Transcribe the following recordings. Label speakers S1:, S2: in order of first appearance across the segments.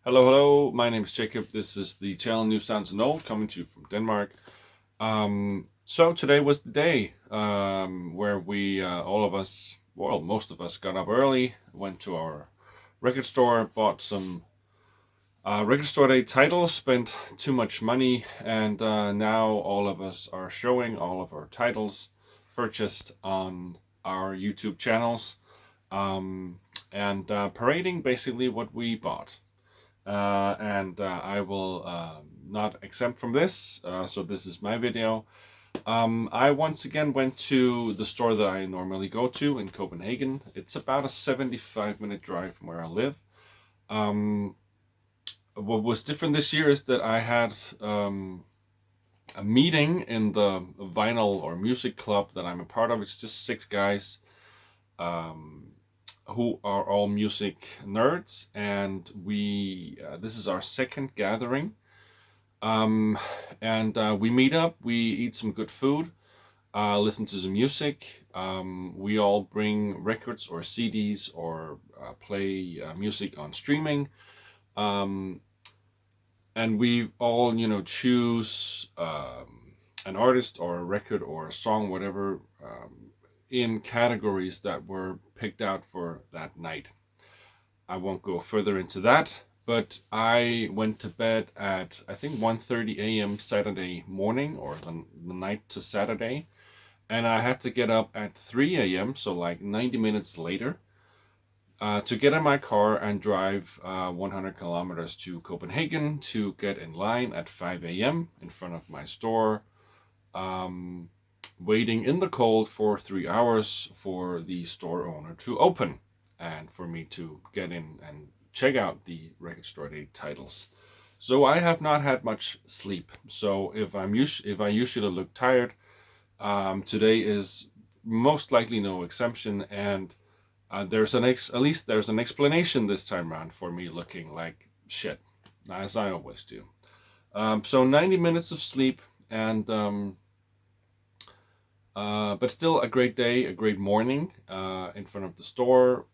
S1: Hello, hello. My name is Jacob. This is the channel New Sounds and Old, coming to you from Denmark. So today was the day where we, all of us, well, most of us, got up early, went to our record store, bought some record store day titles, spent too much money, and now all of us are showing all of our titles purchased on our YouTube channels and parading basically what we bought. And I will not exempt from this. So this is my video. I once again went to the store that I normally go to in Copenhagen. It's about a 75-minute drive from where I live. Um, what was different this year is that I had a meeting in the vinyl or music club that I'm a part of. It's just 6 guys. Um, who are all music nerds, and we this is our second gathering. Um, and we meet up, we eat some good food, listen to some music. We all bring records or CDs or play music on streaming. Um, and we all, choose an artist or a record or a song, whatever, in categories that were picked out for that night. I won't go further into that, but I went to bed at I think 1:30 a.m. Saturday morning, or the night to Saturday, and I had to get up at 3 a.m., so like 90 minutes later, to get in my car and drive 100 kilometers to Copenhagen to get in line at 5 a.m. in front of my store, um, waiting in the cold for 3 hours for the store owner to open and for me to get in and check out the record store day titles. So I have not had much sleep. So if I usually look tired, today is most likely no exception, and at least there's an explanation this time around for me looking like shit, as I always do. So 90 minutes of sleep, and but still a great day, a great morning in front of the store.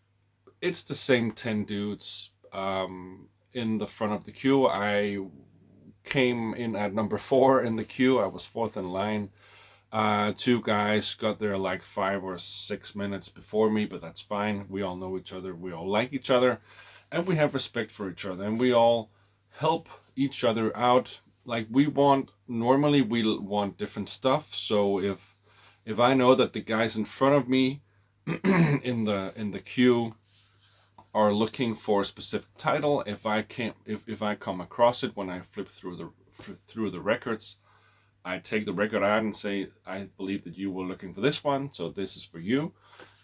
S1: It's the same 10 dudes in the front of the queue. I came in at number 4 in the queue. I was fourth in line. 2 guys got there like 5 or 6 minutes before me, but that's fine. We all know each other. We all like each other, and we have respect for each other, and we all help each other out. Like normally we want different stuff. So if I know that the guys in front of me in the queue are looking for a specific title, if I come across it when I flip through the records, I take the record out and say, I believe that you were looking for this one, so this is for you.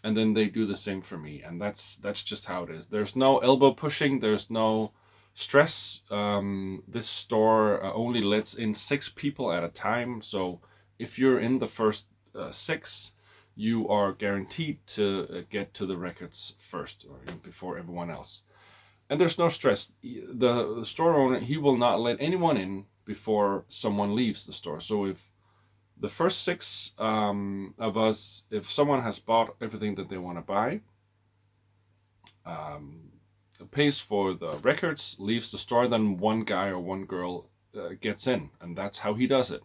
S1: And then they do the same for me, and that's just how it is. There's no elbow pushing. There's no stress. This store only lets in 6 people at a time, so if you're in the first 6, you are guaranteed to get to the records first or before everyone else. And there's no stress. The store owner, he will not let anyone in before someone leaves the store. So if the first 6 of us, if someone has bought everything that they want to buy, um, pays for the records, leaves the store, then one guy or one girl gets in, and that's how he does it.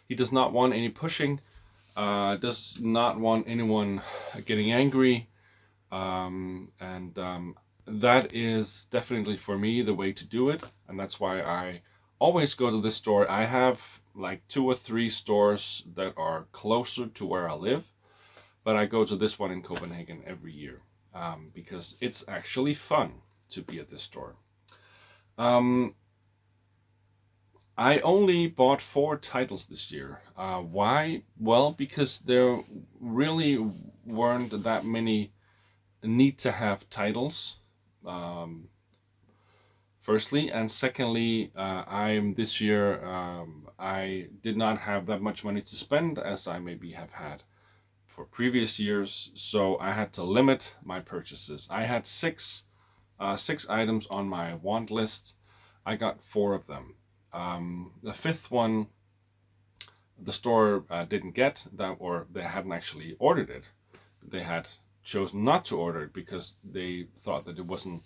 S1: He does not want any pushing, does not want anyone getting angry, and that is definitely for me the way to do it, and that's why I always go to this store. I have like 2 or 3 stores that are closer to where I live, but I go to this one in Copenhagen every year because it's actually fun to be at this store. Um, I only bought 4 titles this year. Why? Well, because there really weren't that many need to have titles. Um, Firstly, and secondly, I'm this year I did not have that much money to spend as I maybe have had for previous years, so I had to limit my purchases. I had six items on my want list. I got 4 of them. The 5th one, the store didn't get that, or they hadn't actually ordered it. They had chosen not to order it because they thought that it wasn't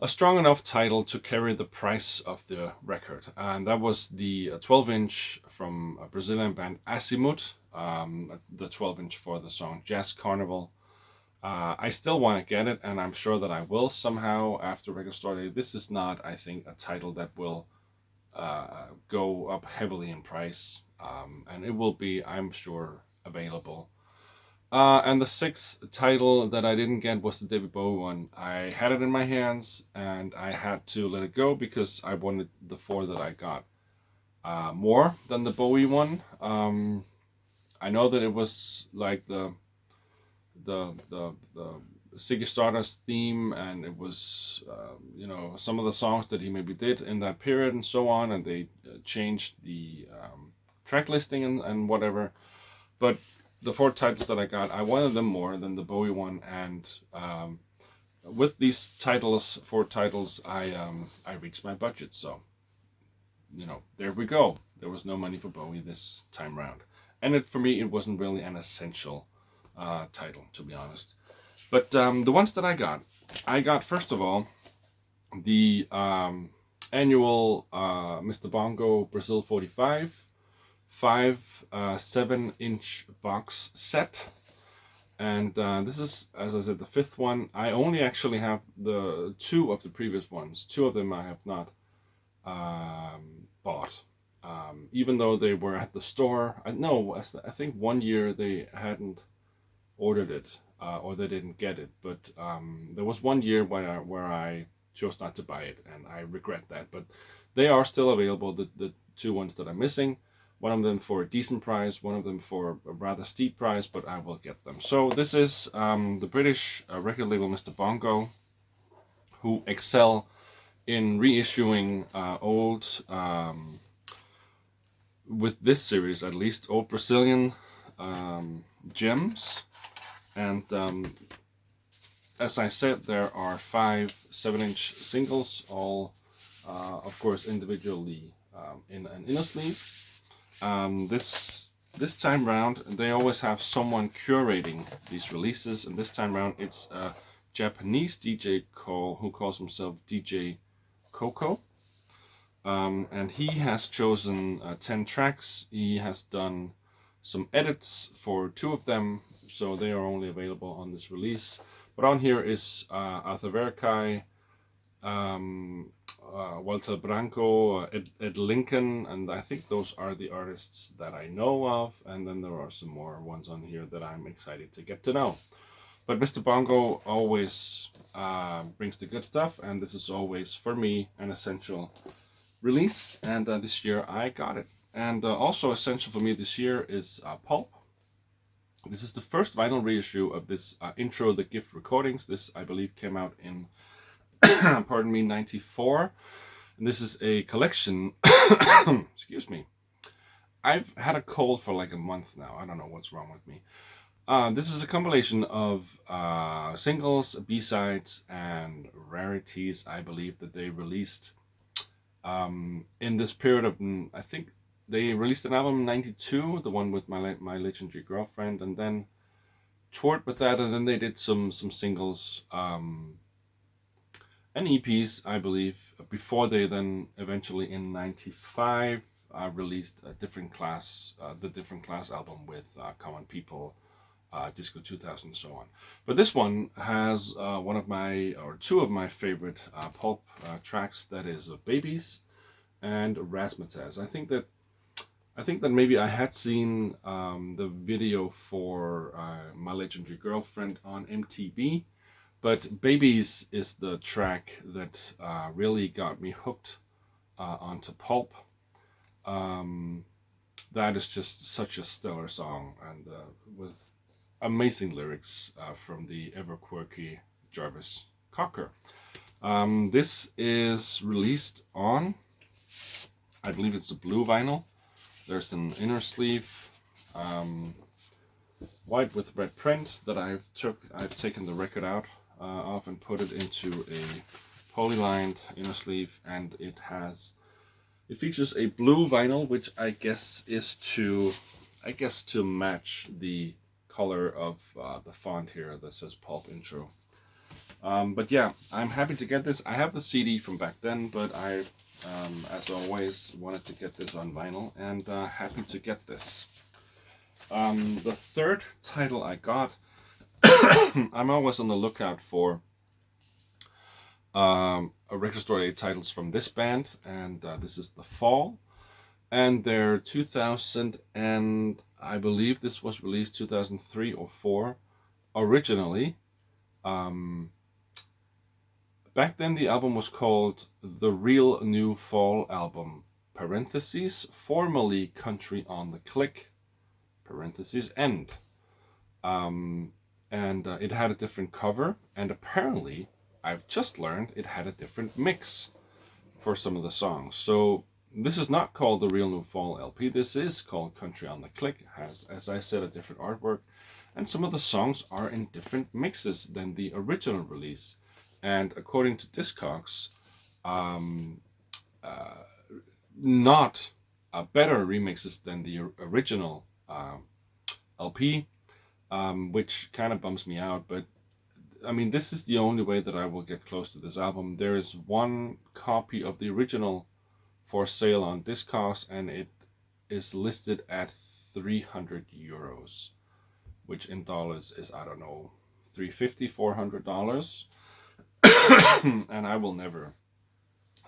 S1: a strong enough title to carry the price of the record, and that was the 12-inch from a Brazilian band Azimuth, the 12-inch for the song Jazz Carnival. I still want to get it, and I'm sure that I will somehow after Record Store Day. This is not, I think, a title that will go up heavily in price, and it will be, I'm sure, available. And the sixth title that I didn't get was the David Bowie one. I had it in my hands and I had to let it go because I wanted the four that I got more than the Bowie one. I know that it was like the Ziggy Stardust theme, and it was some of the songs that he maybe did in that period and so on, and they changed the track listing and whatever. But the four titles that I got, I wanted them more than the Bowie one, and with these titles, four titles, I reached my budget. So there we go. There was no money for Bowie this time round, and for me, it wasn't really an essential title, to be honest. But the ones that I got first of all the annual Mr. Bongo Brazil 45 7-inch box set. And this is, as I said, the fifth one. I only actually have the two of the previous ones. Two of them I have not bought. Even though they were at the store. I think one year they hadn't ordered it, or they didn't get it. But there was one year where I chose not to buy it, and I regret that. But they are still available, the two ones that I'm missing. One of them for a decent price, one of them for a rather steep price, but I will get them. So this is the British record label Mr. Bongo, who excel in reissuing old, with this series at least, old Brazilian gems. And as I said, there are 5 7-inch singles, all of course individually in an inner sleeve. This time round, they always have someone curating these releases, and this time round it's a Japanese DJ who calls himself DJ Coco. And he has chosen 10 tracks. He has done some edits for 2 of them, so they are only available on this release. But on here is Arthur Verkai, Walter Branco, Ed Lincoln, and I think those are the artists that I know of. And then there are some more ones on here that I'm excited to get to know. But Mr. Bongo always brings the good stuff, and this is always, for me, an essential release. And this year I got it. And also essential for me this year is Pulp. This is the first vinyl reissue of this Intro the Gift recordings. This, I believe, came out in, pardon me, 94. And this is a collection, excuse me. I've had a cold for like a month now. I don't know what's wrong with me. This is a compilation of singles, B-sides, and rarities, I believe, that they released in this period of, I think they released an album in 92, the one with my legendary girlfriend, and then toured with that, and then they did some singles and EPs, I believe, before they then eventually in 95 released a different class, the Different Class album with Common People, Disco 2000, and so on. But this one has one of my, or two of my favorite Pulp tracks, that is Babies and Razzmatazz. I think that maybe I had seen the video for My Legendary Girlfriend on MTV, but Babies is the track that really got me hooked onto Pulp. That is just such a stellar song, and with amazing lyrics from the ever quirky Jarvis Cocker. This is released on, I believe it's a blue vinyl. There's an inner sleeve, white with red print, that I've taken the record out of and put it into a poly-lined inner sleeve, and it features a blue vinyl, which I guess is to match the color of the font here that says Pulp Intro. But yeah, I'm happy to get this. I have the CD from back then, but I, as always, wanted to get this on vinyl, and happy to get this. The third title I got, I'm always on the lookout for a record store day titles from this band, and this is The Fall, and their 2000, and I believe this was released 2003 or 4 originally. Um, Back then, the album was called The Real New Fall Album, parentheses, formerly Country on the Click, parentheses, end. Um, and it had a different cover, and apparently, I've just learned it had a different mix for some of the songs. So this is not called the Real New Fall LP. This is called Country on the Click. It has, as I said, a different artwork, and some of the songs are in different mixes than the original release. And according to Discogs, um, uh, not better remixes than the original LP, which kind of bums me out. But I mean, this is the only way that I will get close to this album. There is one copy of the original for sale on Discogs, and it is listed at 300 euros, which in dollars is, I don't know, 350, $400. And I will never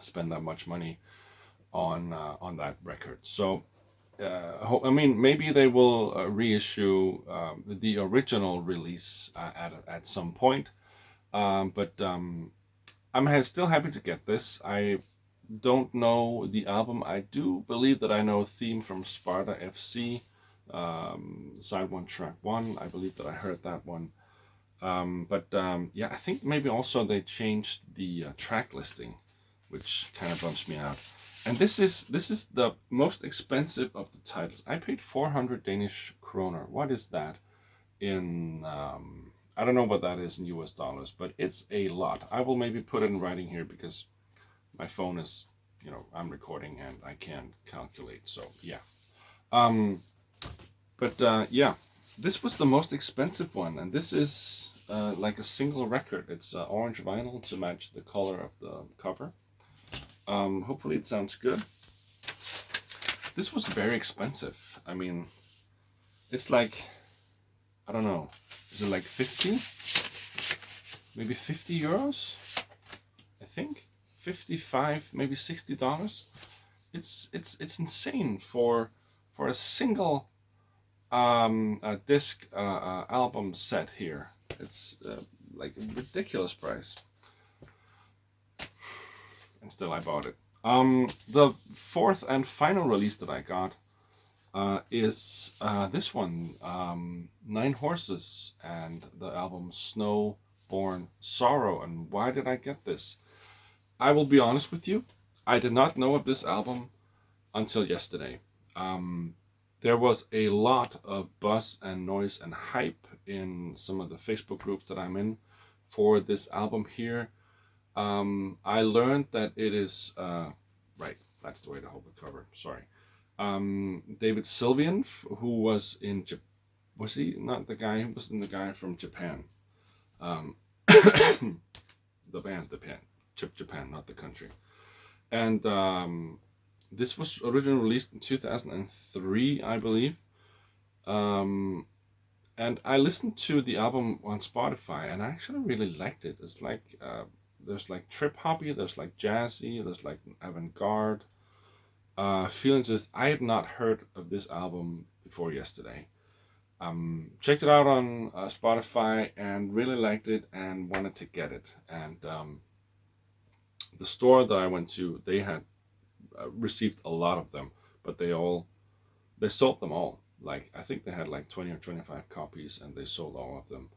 S1: spend that much money on that record. So I mean, maybe they will reissue the original release at some point. But I'm still happy to get this. I don't know the album. I do believe that I know Theme from Sparta FC, side one, track one. I believe that I heard that one. But yeah, I think maybe also they changed the track listing, which kind of bumps me out. And this is the most expensive of the titles. I paid 400 Danish kroner. What is that in? I don't know what that is in US dollars, but it's a lot. I will maybe put it in writing here because my phone is, I'm recording and I can't calculate. So yeah. Um, but yeah, this was the most expensive one, and this is like a single record. It's orange vinyl to match the color of the cover. Hopefully it sounds good. This was very expensive. I mean, it's like, I don't know, is it like 50? Maybe 50 euros? I think 55, maybe $60. It's insane for a single disc album set here. It's like a ridiculous price, and still I bought it. The fourth and final release that I got is this one, Nine Horses, and the album Snowborn Sorrow. And why did I get this? I will be honest with you, I did not know of this album until yesterday. Um, there was a lot of buzz and noise and hype in some of the Facebook groups that I'm in for this album here. I learned that it is right. That's the way to hold the cover. Sorry. David Sylvian, who was in was he not the guy who was in the guy from Japan? Um, the band, Japan, not the country. And this was originally released in 2003, I believe. Um, and I listened to the album on Spotify, and I actually really liked it. It's like there's like trip hoppy, there's like jazzy, there's like avant-garde feelings. I had not heard of this album before yesterday. Checked it out on Spotify and really liked it and wanted to get it. And the store that I went to, they had received a lot of them, but they sold them all. Like I think they had like 20 or 25 copies, and they sold all of them.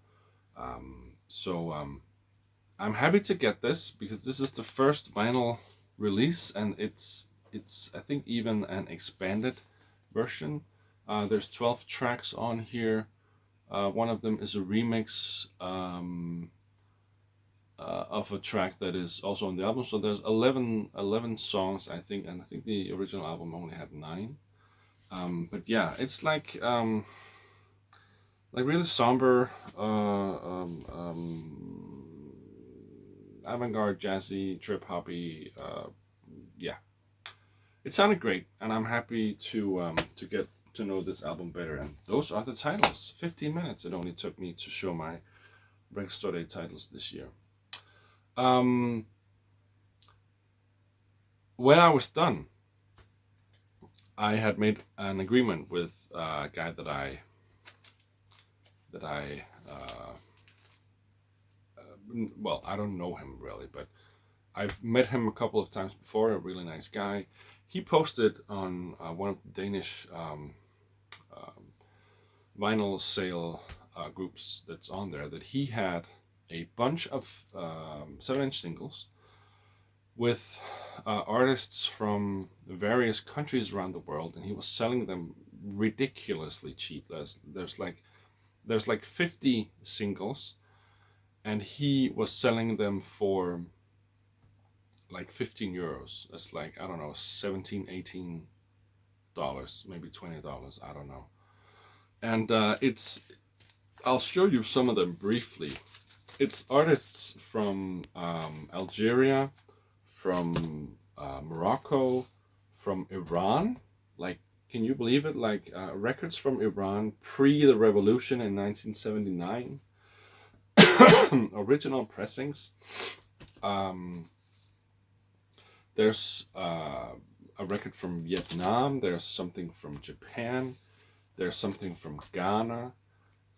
S1: So I'm happy to get this because this is the first vinyl release, and it's I think even an expanded version. There's 12 tracks on here. One of them is a remix of a track that is also on the album. So there's 11 songs, I think, and I think the original album only had 9. But yeah, it's like really somber, avant-garde, jazzy, trip hoppy. Yeah, it sounded great, and I'm happy to get to know this album better. And those are the titles. 15 minutes it only took me to show my Record Store Day titles this year. Um, when I was done, I had made an agreement with a guy that I well, I don't know him really, but I've met him a couple of times before. A really nice guy. He posted on one of the Danish um, vinyl sale groups that's on there that he had a bunch of 7-inch singles with artists from various countries around the world, and he was selling them ridiculously cheap. There's like 50 singles, and he was selling them for like 15 euros. That's like, I don't know, 17, $18, maybe $20. I don't know. And I'll show you some of them briefly. It's artists from Algeria, from Morocco, from Iran. Like, can you believe it? Like records from Iran pre the revolution in 1979. Original pressings. Um, there's a record from Vietnam. There's something from Japan. There's something from Ghana.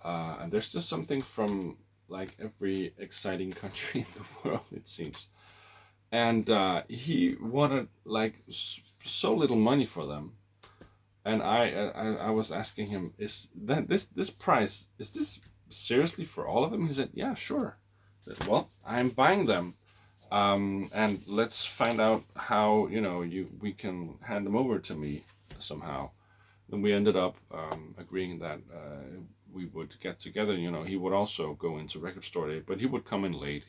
S1: And there's just something from like every exciting country in the world, it seems. And he wanted like so little money for them. And I was asking him, is that this price, is this seriously for all of them? He said, yeah, sure. I said, well, I'm buying them. And let's find out how, we can hand them over to me somehow. Then we ended up agreeing that we would get together. He would also go into Record Store Day, but he would come in late.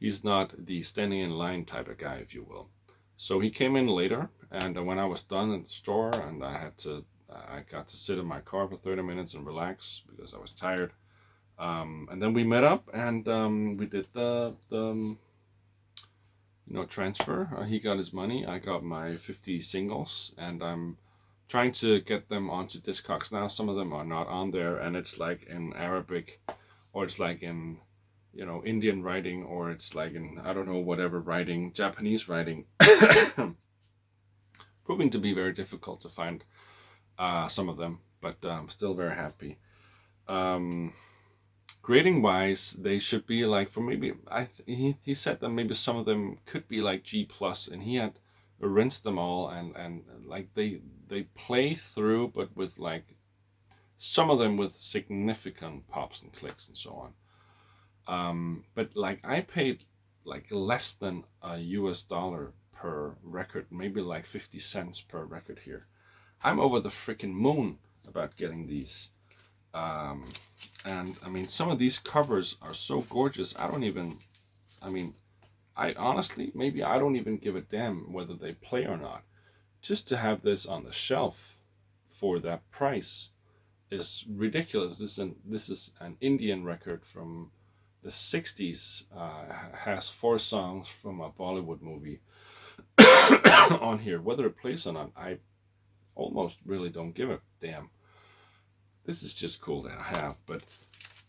S1: He's not the standing in line type of guy, if you will. So he came in later, and when I was done at the store, and I got to sit in my car for 30 minutes and relax because I was tired. And then we met up, and we did the transfer. He got his money. I got my 50 singles, and I'm trying to get them onto Discogs now. Some of them are not on there, and it's like in Arabic, or it's like in Indian writing, or it's like in, I don't know, whatever writing, Japanese writing. Proving to be very difficult to find some of them, but I'm still very happy. Um, Grading wise, they should be like, for maybe he said that maybe some of them could be like G plus, and he had rinsed them all, and like they play through, but with like some of them with significant pops and clicks and so on. But like I paid like less than a US dollar per record, maybe like 50 cents per record here. I'm over the freaking moon about getting these. Um, and I mean, some of these covers are so gorgeous. I mean, I honestly, maybe I don't even give a damn whether they play or not. Just to have this on the shelf for that price is ridiculous. This is an Indian record from the 60s. Has 4 songs from a Bollywood movie on here. Whether it plays or not, I almost really don't give a damn. This is just cool to have, but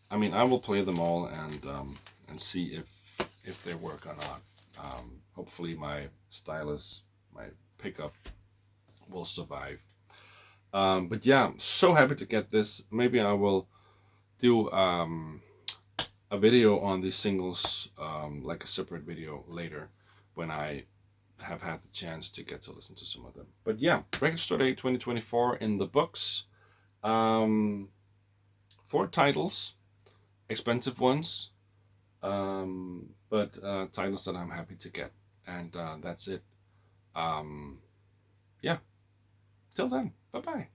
S1: I mean, I will play them all and see if they work or not. Hopefully, my stylus, my pickup, will survive. But yeah, I'm so happy to get this. Maybe I will do a video on these singles, like a separate video later, when I have had the chance to get to listen to some of them. But yeah, Record Store Day 2024 in the books. 4 titles, expensive ones, but titles that I'm happy to get. And that's it. Yeah, till then, bye bye.